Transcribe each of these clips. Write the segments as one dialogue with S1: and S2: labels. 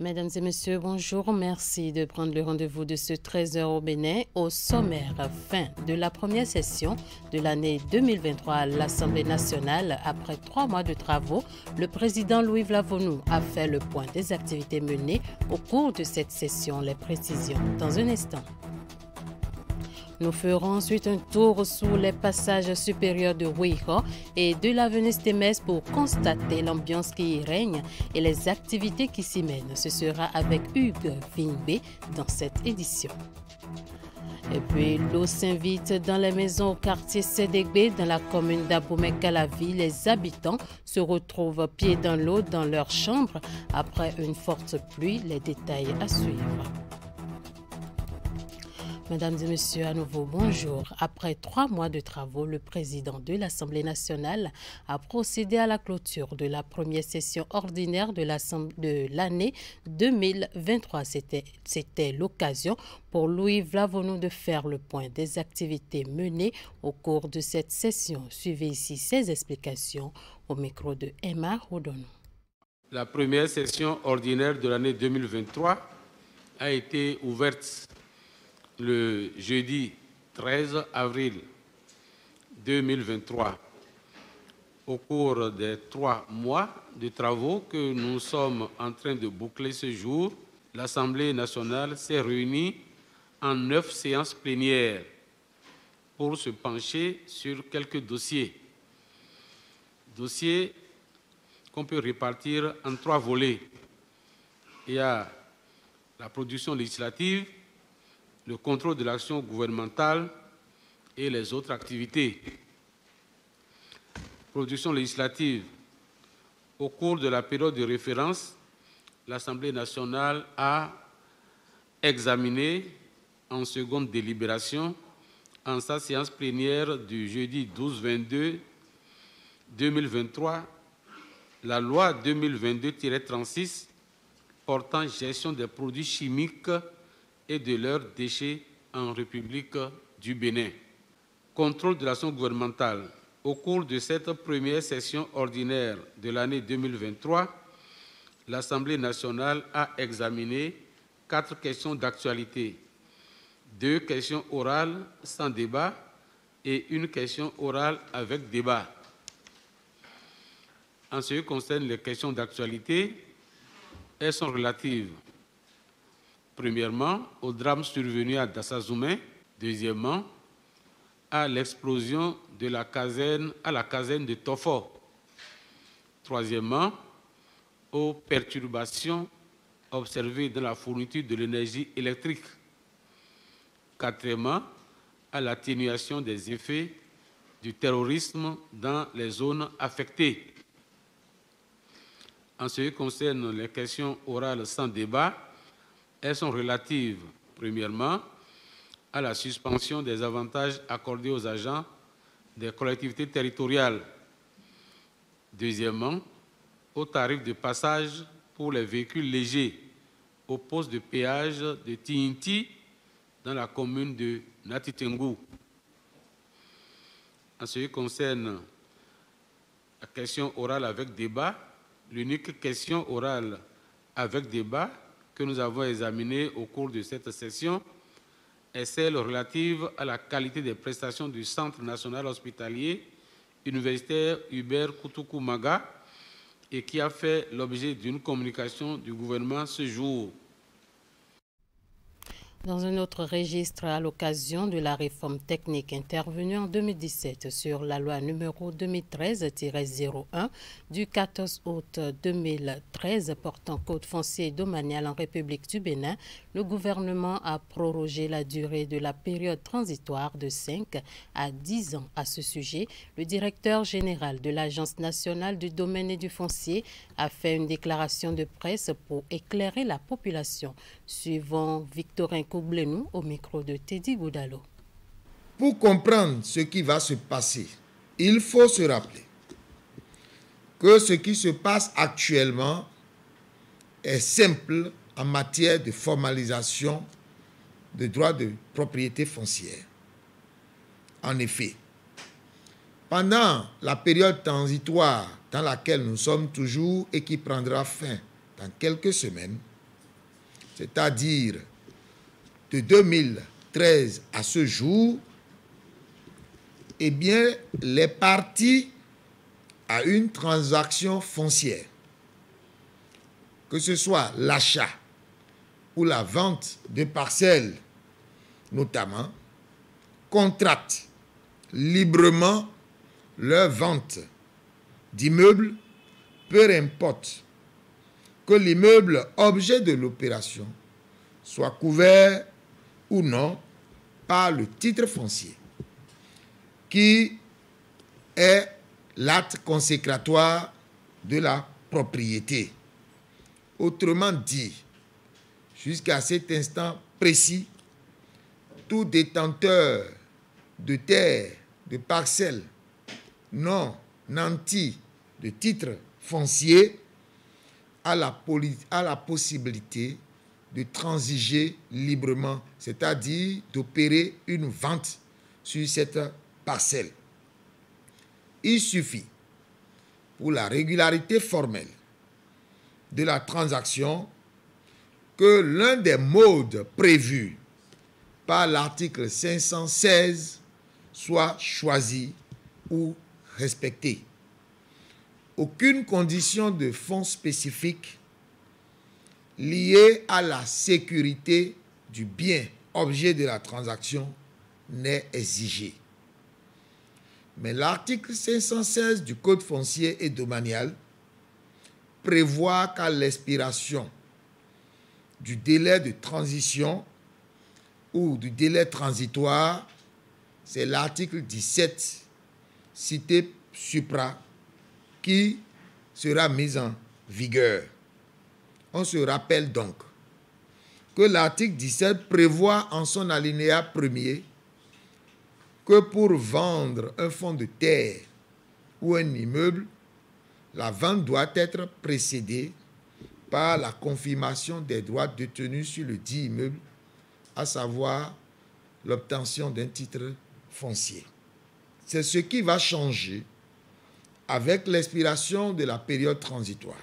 S1: Mesdames et messieurs, bonjour. Merci de prendre le rendez-vous de ce 13h au Bénin. Au sommaire, fin de la première session de l'année 2023 à l'Assemblée nationale. Après 3 mois de travaux, le président Louis Vlavonou a fait le point des activités menées au cours de cette session. Les précisions dans un instant. Nous ferons ensuite un tour sous les passages supérieurs de Ouiho et de l'avenue Stémès pour constater l'ambiance qui y règne et les activités qui s'y mènent. Ce sera avec Hugues Vingbe dans cette édition. Et puis, l'eau s'invite dans les maisons au quartier Sédégbé, dans la commune d'Abomey-Calavi. Les habitants se retrouvent pieds dans l'eau dans leur chambre après une forte pluie. Les détails à suivre. Mesdames et messieurs, à nouveau, bonjour. Après 3 mois de travaux, le président de l'Assemblée nationale a procédé à la clôture de la première session ordinaire de l'année 2023. C'était l'occasion pour Louis Vlavonou de faire le point des activités menées au cours de cette session. Suivez ici ses explications au micro de Emma Rodono.
S2: La première session ordinaire de l'année 2023 a été ouverte le jeudi 13 avril 2023. Au cours des 3 mois de travaux que nous sommes en train de boucler ce jour, l'Assemblée nationale s'est réunie en 9 séances plénières pour se pencher sur quelques dossiers. Dossiers qu'on peut répartir en 3 volets. Il y a la production législative, le contrôle de l'action gouvernementale et les autres activités. Production législative. Au cours de la période de référence, l'Assemblée nationale a examiné en seconde délibération, en sa séance plénière du jeudi 12-22-2023, la loi 2022-36 portant gestion des produits chimiques et de leurs déchets en République du Bénin. Contrôle de l'action gouvernementale. Au cours de cette première session ordinaire de l'année 2023, l'Assemblée nationale a examiné 4 questions d'actualité, 2 questions orales sans débat et 1 question orale avec débat. En ce qui concerne les questions d'actualité, elles sont relatives premièrement, au drame survenu à Dassazoumé. Deuxièmement, à l'explosion de la caserne de Tofo. Troisièmement, aux perturbations observées dans la fourniture de l'énergie électrique. Quatrièmement, à l'atténuation des effets du terrorisme dans les zones affectées. En ce qui concerne les questions orales sans débat, elles sont relatives, premièrement, à la suspension des avantages accordés aux agents des collectivités territoriales. Deuxièmement, aux tarifs de passage pour les véhicules légers au poste de péage de Tinti dans la commune de Natitengu. En ce qui concerne la question orale avec débat, l'unique question orale avec débat que nous avons examinée au cours de cette session est celle relative à la qualité des prestations du Centre national hospitalier universitaire Hubert Koutoukou Maga et qui a fait l'objet d'une communication du gouvernement ce jour.
S1: Dans un autre registre, à l'occasion de la réforme technique intervenue en 2017 sur la loi numéro 2013-01 du 14 août 2013 portant code foncier et domanial en République du Bénin, le gouvernement a prorogé la durée de la période transitoire de 5 à 10 ans. À ce sujet, le directeur général de l'Agence nationale du domaine et du foncier a fait une déclaration de presse pour éclairer la population. Suivant Victorin Koublenou au micro de Teddy Goudalo.
S3: Pour comprendre ce qui va se passer, il faut se rappeler que ce qui se passe actuellement est simple en matière de formalisation de droits de propriété foncière. En effet, pendant la période transitoire dans laquelle nous sommes toujours et qui prendra fin dans quelques semaines, c'est-à-dire de 2013 à ce jour, eh bien, les parties à une transaction foncière, que ce soit l'achat ou la vente de parcelles notamment, contractent librement leur vente d'immeubles, peu importe que l'immeuble objet de l'opération soit couvert ou non par le titre foncier, qui est l'acte consécratoire de la propriété. Autrement dit, jusqu'à cet instant précis, tout détenteur de terre, de parcelles non nantis de titre foncier a la possibilité de transiger librement, c'est-à-dire d'opérer une vente sur cette parcelle. Il suffit, pour la régularité formelle de la transaction, que l'un des modes prévus par l'article 516 soit choisi ou respecté. Aucune condition de fonds spécifique liée à la sécurité du bien objet de la transaction n'est exigée. Mais l'article 516 du Code foncier et domanial prévoit qu'à l'expiration du délai de transition ou du délai transitoire, c'est l'article 17 cité supra qui sera mis en vigueur. On se rappelle donc que l'article 17 prévoit en son alinéa premier que pour vendre un fonds de terre ou un immeuble, la vente doit être précédée par la confirmation des droits détenus sur le dit immeuble, à savoir l'obtention d'un titre foncier. C'est ce qui va changer avec l'expiration de la période transitoire.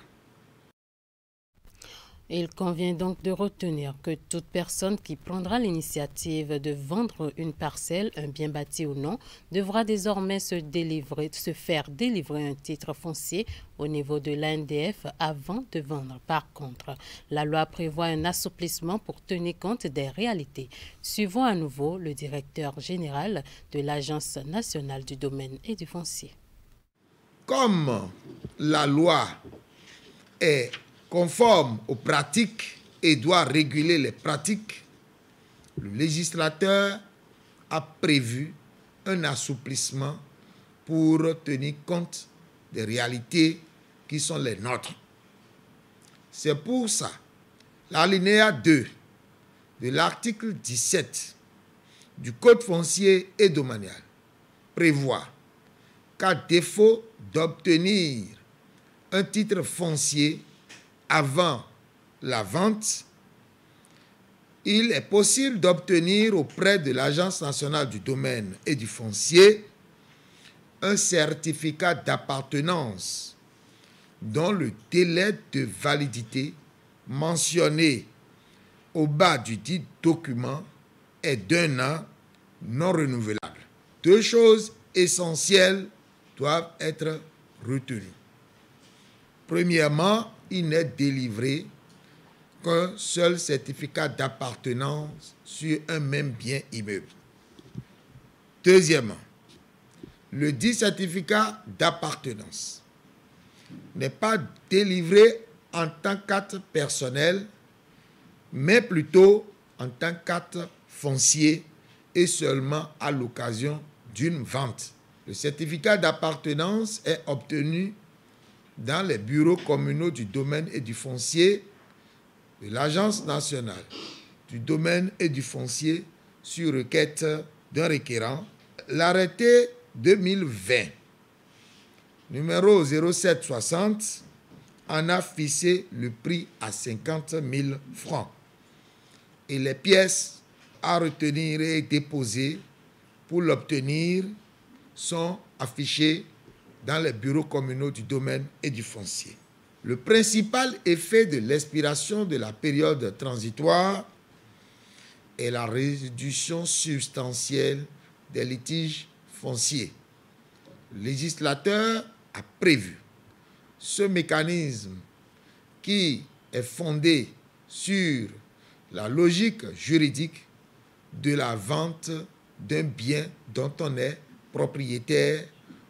S1: Il convient donc de retenir que toute personne qui prendra l'initiative de vendre une parcelle, un bien bâti ou non, devra désormais se faire délivrer un titre foncier au niveau de l'ANDF avant de vendre. Par contre, la loi prévoit un assouplissement pour tenir compte des réalités. Suivons à nouveau le directeur général de l'Agence nationale du domaine et du foncier.
S3: Comme la loi est conforme aux pratiques et doit réguler les pratiques, le législateur a prévu un assouplissement pour tenir compte des réalités qui sont les nôtres. C'est pour ça, l'alinéa 2 de l'article 17 du Code foncier et domanial prévoit qu'à défaut d'obtenir un titre foncier avant la vente, il est possible d'obtenir auprès de l'Agence nationale du domaine et du foncier un certificat d'appartenance dont le délai de validité mentionné au bas du dit document est d'1 an non renouvelable. Deux choses essentielles doivent être retenues. Premièrement, il n'est délivré qu'un seul certificat d'appartenance sur un même bien immeuble. Deuxièmement, le dit certificat d'appartenance n'est pas délivré en tant qu'acte personnel, mais plutôt en tant qu'acte foncier et seulement à l'occasion d'une vente. Le certificat d'appartenance est obtenu dans les bureaux communaux du domaine et du foncier de l'Agence nationale du domaine et du foncier sur requête d'un requérant. L'arrêté 2020, numéro 0760, en a fixé le prix à 50 000 francs. Et les pièces à retenir et déposer pour l'obtenir sont affichées dans les bureaux communaux du domaine et du foncier. Le principal effet de l'expiration de la période transitoire est la réduction substantielle des litiges fonciers. Le législateur a prévu ce mécanisme qui est fondé sur la logique juridique de la vente d'un bien dont on est propriétaire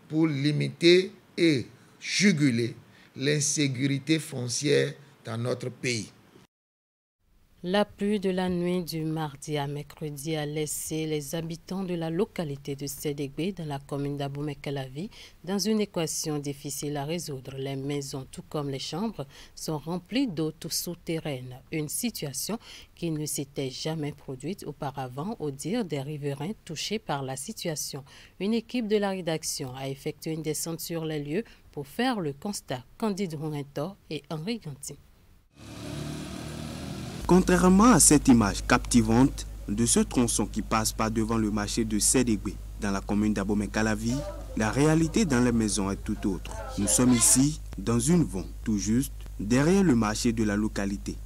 S3: pour limiter et juguler l'insécurité foncière dans notre pays.
S1: La pluie de la nuit du mardi à mercredi a laissé les habitants de la localité de Sédégbé dans la commune d'Abomey-Calavi dans une équation difficile à résoudre. Les maisons, tout comme les chambres, sont remplies d'eau souterraine. Une situation qui ne s'était jamais produite auparavant au dire des riverains touchés par la situation. Une équipe de la rédaction a effectué une descente sur les lieux pour faire le constat. Candide Rourintor et Henri Ganti.
S4: Contrairement à cette image captivante de ce tronçon qui passe par devant le marché de Sédégbé dans la commune d'Abomey-Calavi, la réalité dans les maisons est tout autre. Nous sommes ici dans une vente, tout juste derrière le marché de la localité.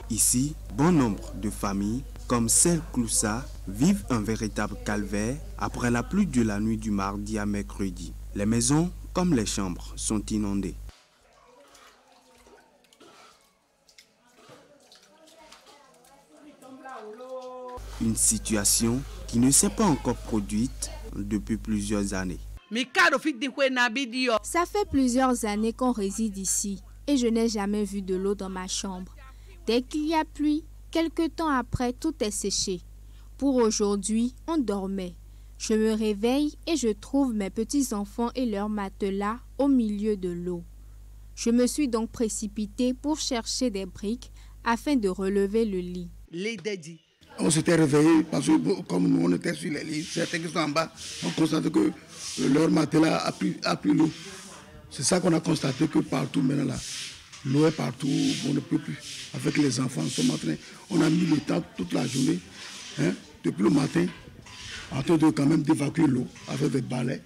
S4: Ici, bon nombre de familles, comme celle Cloussa, vivent un véritable calvaire après la pluie de la nuit du mardi à mercredi. Les maisons, comme les chambres, sont inondées. Une situation qui ne s'est pas encore produite depuis plusieurs années.
S5: Ça fait plusieurs années qu'on réside ici et je n'ai jamais vu de l'eau dans ma chambre. Dès qu'il y a pluie, quelque temps après, tout est séché. Pour aujourd'hui, on dormait. Je me réveille et je trouve mes petits-enfants et leurs matelas au milieu de l'eau. Je me suis donc précipitée pour chercher des briques afin de relever le lit.
S6: On s'était réveillé parce que comme nous on était sur les lits, certains qui sont en bas, on constate que leur matelas a pris l'eau. C'est ça qu'on a constaté que partout maintenant là, l'eau est partout, on ne peut plus. Avec les enfants, on a mis le temps toute la journée, depuis le matin, en train de quand même d'évacuer l'eau avec des balais.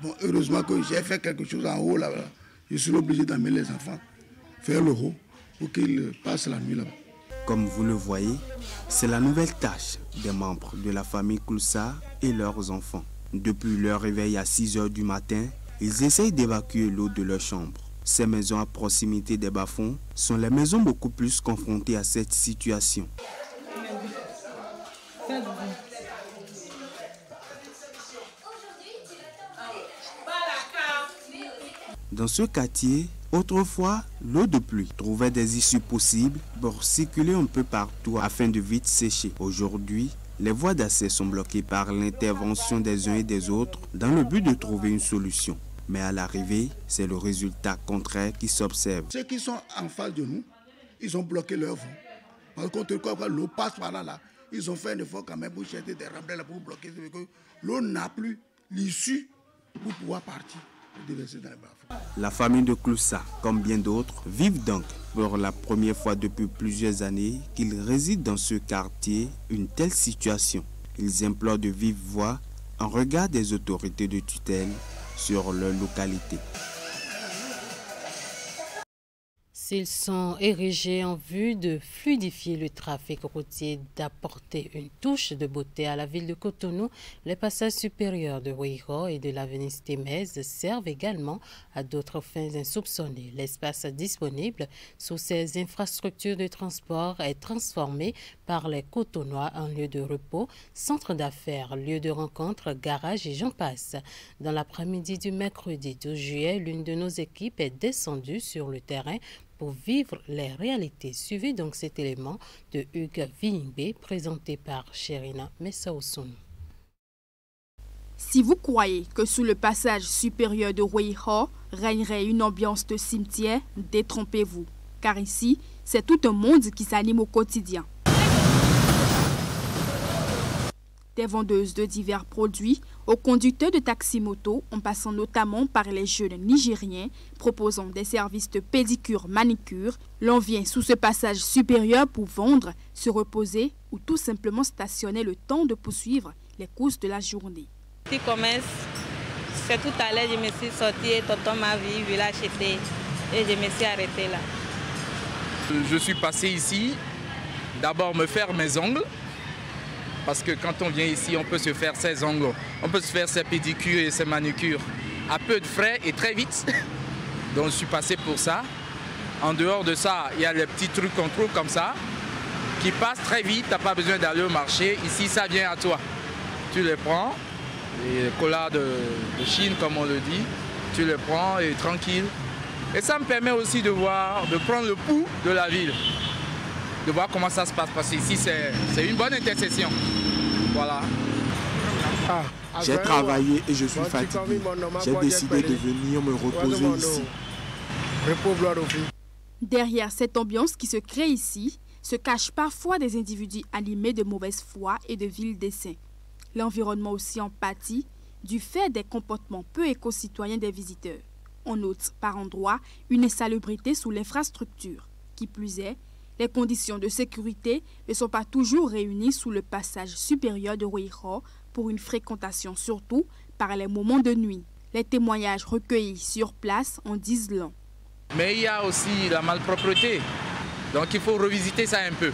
S6: Bon, heureusement que j'ai fait quelque chose en haut là-bas. Je suis obligé d'amener les enfants faire le haut pour qu'ils passent la nuit là-bas.
S4: Comme vous le voyez, c'est la nouvelle tâche des membres de la famille Kloussa et leurs enfants. Depuis leur réveil à 6 h du matin, ils essayent d'évacuer l'eau de leur chambre. Ces maisons à proximité des bas-fonds sont les maisons beaucoup plus confrontées à cette situation. Dans ce quartier, autrefois, l'eau de pluie trouvait des issues possibles pour circuler un peu partout afin de vite sécher. Aujourd'hui, les voies d'accès sont bloquées par l'intervention des uns et des autres dans le but de trouver une solution. Mais à l'arrivée, c'est le résultat contraire qui s'observe.
S6: Ceux qui sont en face de nous, ils ont bloqué leur voie. Par contre, quand l'eau passe par là, ils ont fait un effort quand même pour chercher des remblais pour bloquer. L'eau n'a plus l'issue pour pouvoir partir.
S4: La famille de Kloussa, comme bien d'autres, vivent donc pour la première fois depuis plusieurs années qu'ils résident dans ce quartier une telle situation. Ils implorent de vive voix un regard des autorités de tutelle sur leur localité.
S1: S'ils sont érigés en vue de fluidifier le trafic routier, d'apporter une touche de beauté à la ville de Cotonou, les passages supérieurs de Ouiro et de l'avenue Stémez servent également à d'autres fins insoupçonnées. L'espace disponible sous ces infrastructures de transport est transformé par les Cotonois en lieu de repos, centre d'affaires, lieu de rencontre, garage et j'en passe. Dans l'après-midi du mercredi 12 juillet, l'une de nos équipes est descendue sur le terrain pour vivre les réalités. Suivez donc cet élément de Hugues Vingbe, présenté par Sherina Messaoussoun.
S5: Si vous croyez que sous le passage supérieur de Ouiro régnerait une ambiance de cimetière, détrompez-vous, car ici, c'est tout un monde qui s'anime au quotidien. Des vendeuses de divers produits aux conducteurs de taxi-moto, en passant notamment par les jeunes Nigériens proposant des services de pédicure, manicure, l'on vient sous ce passage supérieur pour vendre, se reposer ou tout simplement stationner le temps de poursuivre les courses de la journée.
S7: Petit commerce, c'est tout à l'heure, je me suis sortie, tonton m'a vu, il l'a acheté et je me suis arrêtée là.
S8: Je suis passé ici, d'abord me faire mes ongles, parce que quand on vient ici, on peut se faire ses ongles, on peut se faire ses pédicures et ses manucures à peu de frais et très vite. Donc je suis passé pour ça. En dehors de ça, il y a les petits trucs qu'on trouve comme ça, qui passent très vite, tu n'as pas besoin d'aller au marché. Ici, ça vient à toi. Tu les prends, les colas de Chine, comme on le dit, tu les prends et tranquille. Et ça me permet aussi de prendre le pouls de la ville, de voir comment ça se passe, parce qu'ici, c'est une bonne intercession. Voilà.
S4: J'ai travaillé et je suis fatigué. J'ai décidé de venir me reposer ici.
S5: Derrière cette ambiance qui se crée ici, se cachent parfois des individus animés de mauvaise foi et de vil dessein. L'environnement aussi en pâtit du fait des comportements peu éco-citoyens des visiteurs. On note par endroits une insalubrité sous l'infrastructure. Qui plus est, les conditions de sécurité ne sont pas toujours réunies sous le passage supérieur de Ruiho pour une fréquentation surtout par les moments de nuit. Les témoignages recueillis sur place en disent long.
S8: Mais il y a aussi la malpropreté. Donc il faut revisiter ça un peu.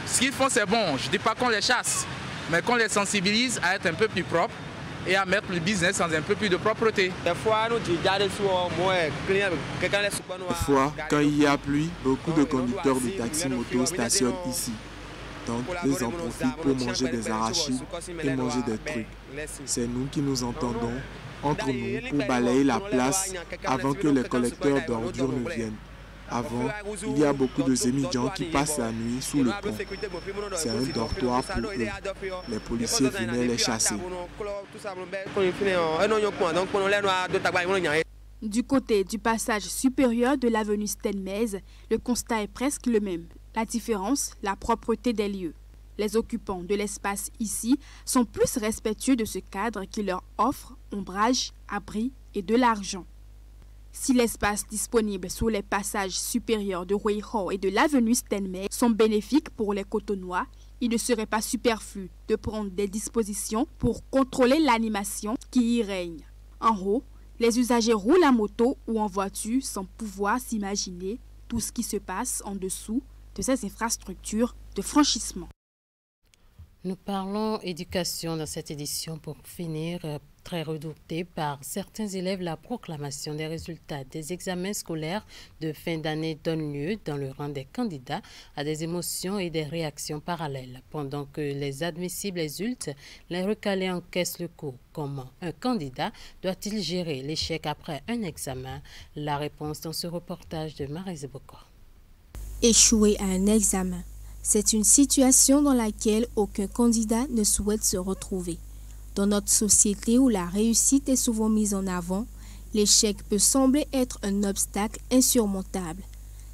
S8: Ce qu'ils font, c'est bon. Je ne dis pas qu'on les chasse, mais qu'on les sensibilise à être un peu plus propres et à mettre le business dans un peu plus de propreté.
S4: Des fois, quand il y a pluie, beaucoup de conducteurs de taxi moto stationnent ici. Donc, ils en profitent pour manger des arachides et manger des trucs. C'est nous qui nous entendons entre nous pour balayer la place avant que les collecteurs d'ordures ne viennent. Avant, il y a beaucoup de émigrants qui passent la nuit sous le pont. C'est un dortoir pour eux. Les policiers venaient les chasser.
S5: Du côté du passage supérieur de l'avenue Stenmez, le constat est presque le même. La différence, la propreté des lieux. Les occupants de l'espace ici sont plus respectueux de ce cadre qui leur offre ombrage, abri et de l'argent. Si l'espace disponible sur les passages supérieurs de Ruiho et de l'avenue Stenmez sont bénéfiques pour les Cotonois, il ne serait pas superflu de prendre des dispositions pour contrôler l'animation qui y règne. En haut, les usagers roulent à moto ou en voiture sans pouvoir s'imaginer tout ce qui se passe en dessous de ces infrastructures de franchissement.
S1: Nous parlons éducation dans cette édition pour finir. Très redoutée par certains élèves, la proclamation des résultats des examens scolaires de fin d'année donne lieu, dans le rang des candidats, à des émotions et des réactions parallèles. Pendant que les admissibles exultent, les recalés encaissent le coup. Comment un candidat doit-il gérer l'échec après un examen? La réponse dans ce reportage de Maryse Bokor.
S5: Échouer à un examen, c'est une situation dans laquelle aucun candidat ne souhaite se retrouver. Dans notre société où la réussite est souvent mise en avant, l'échec peut sembler être un obstacle insurmontable.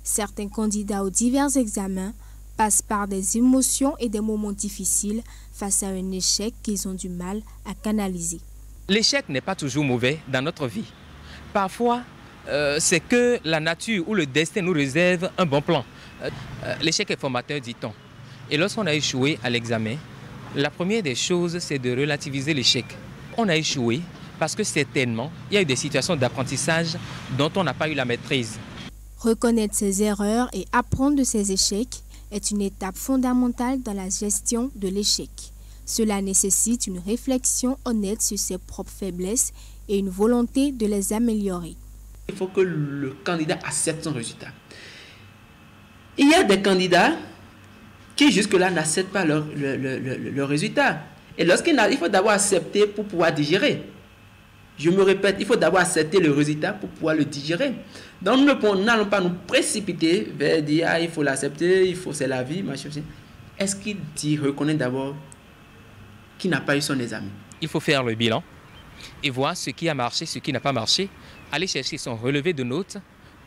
S5: Certains candidats aux divers examens passent par des émotions et des moments difficiles face à un échec qu'ils ont du mal à canaliser.
S9: L'échec n'est pas toujours mauvais dans notre vie. Parfois, c'est que la nature ou le destin nous réserve un bon plan. L'échec est formateur, dit-on. Et lorsqu'on a échoué à l'examen, la première des choses, c'est de relativiser l'échec. On a échoué parce que certainement, il y a eu des situations d'apprentissage dont on n'a pas eu la maîtrise.
S5: Reconnaître ses erreurs et apprendre de ses échecs est une étape fondamentale dans la gestion de l'échec. Cela nécessite une réflexion honnête sur ses propres faiblesses et une volonté de les améliorer.
S10: Il faut que le candidat accepte son résultat. Il y a des candidats qui jusque-là n'acceptent pas leur résultat. Et il faut d'abord accepter pour pouvoir digérer. Je me répète, il faut d'abord accepter le résultat pour pouvoir le digérer. Donc nous n'allons pas nous précipiter vers dire il faut l'accepter, c'est la vie, machin. Est-ce qu'il reconnaît d'abord qu'il n'a pas eu son examen?
S9: Il faut faire le bilan et voir ce qui a marché, ce qui n'a pas marché, aller chercher son relevé de notes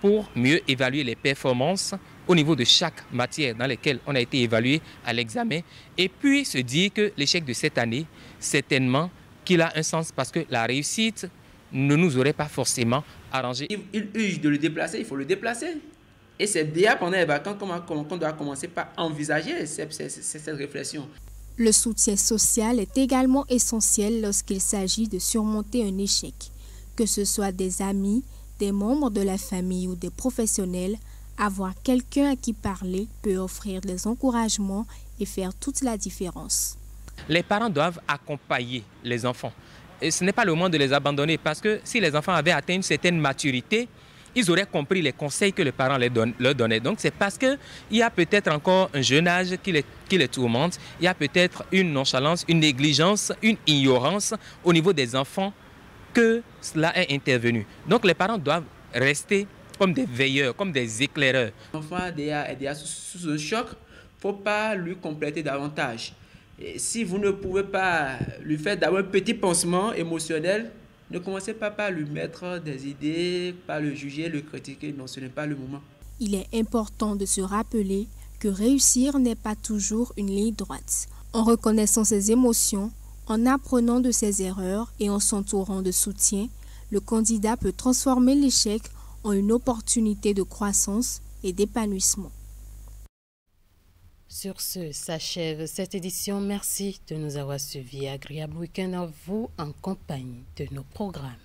S9: pour mieux évaluer les performances au niveau de chaque matière dans laquelle on a été évalué à l'examen, et puis se dire que l'échec de cette année, certainement qu'il a un sens parce que la réussite ne nous aurait pas forcément arrangé.
S10: Il urge de le déplacer, il faut le déplacer. Et c'est déjà pendant les vacances qu'on doit commencer par envisager cette réflexion.
S5: Le soutien social est également essentiel lorsqu'il s'agit de surmonter un échec. Que ce soit des amis, des membres de la famille ou des professionnels, avoir quelqu'un à qui parler peut offrir des encouragements et faire toute la différence.
S9: Les parents doivent accompagner les enfants. Et ce n'est pas le moment de les abandonner parce que si les enfants avaient atteint une certaine maturité, ils auraient compris les conseils que les parents leur donnaient. Donc c'est parce qu'il y a peut-être encore un jeune âge qui les tourmente, il y a peut-être une nonchalance, une négligence, une ignorance au niveau des enfants que cela est intervenu. Donc les parents doivent rester comme des veilleurs, comme des éclaireurs.
S10: L'enfant est déjà sous un choc, il ne faut pas lui compléter davantage. Et si vous ne pouvez pas lui faire d'abord un petit pansement émotionnel, ne commencez pas par lui mettre des idées, par le juger, le critiquer. Non, ce n'est pas le moment.
S5: Il est important de se rappeler que réussir n'est pas toujours une ligne droite. En reconnaissant ses émotions, en apprenant de ses erreurs et en s'entourant de soutien, le candidat peut transformer l'échec en une opportunité de croissance et d'épanouissement.
S1: Sur ce, s'achève cette édition. Merci de nous avoir suivis. Agréable week-end à vous en compagnie de nos programmes.